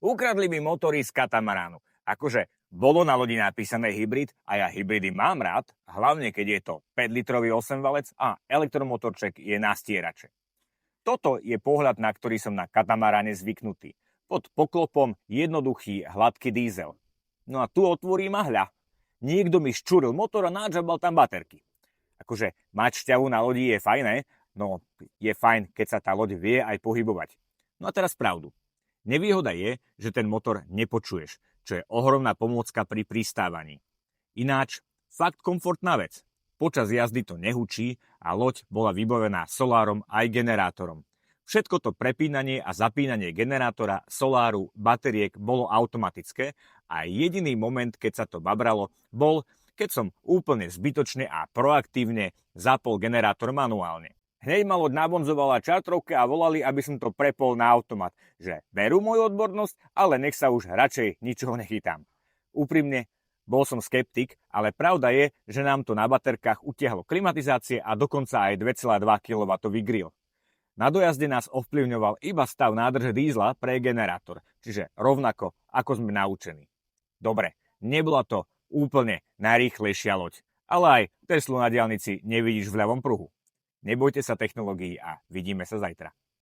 Ukradli mi motory z katamaránu. Akože bolo na lodi napísané hybrid a ja hybridy mám rád, hlavne keď je to 5-litrový 8-valec a elektromotorček je na stierače. Toto je pohľad, na ktorý som na katamaráne zvyknutý. Pod poklopom jednoduchý, hladký diesel. No a tu otvorím a hľa. Niekto mi ščuril motor a nádžabal tam baterky. Akože mať šťavu na lodi je fajné, no je fajn, keď sa tá loď vie aj pohybovať. No a teraz pravdu. Nevýhoda je, že ten motor nepočuješ, čo je ohromná pomôcka pri pristávaní. Ináč, fakt komfortná vec. Počas jazdy to nehučí a loď bola vybavená solárom aj generátorom. Všetko to prepínanie a zapínanie generátora, soláru, batériek bolo automatické a jediný moment, keď sa to babralo, bol, keď som úplne zbytočne a proaktívne zapol generátor manuálne. Hneď ma loď nabonzovala čartrovke a volali, aby som to prepol na automat, že berú moju odbornosť, ale nech sa už radšej ničoho nechytám. Úprimne, bol som skeptik, ale pravda je, že nám to na baterkách utiahlo klimatizácie a dokonca aj 2,2 kW grill. Na dojazde nás ovplyvňoval iba stav nádrže dízla pre generátor, čiže rovnako ako sme naučení. Dobre, nebola to úplne najrýchlejšia loď, ale aj Teslu na diaľnici nevidíš v ľavom pruhu. Nebojte sa technológií a vidíme sa zajtra.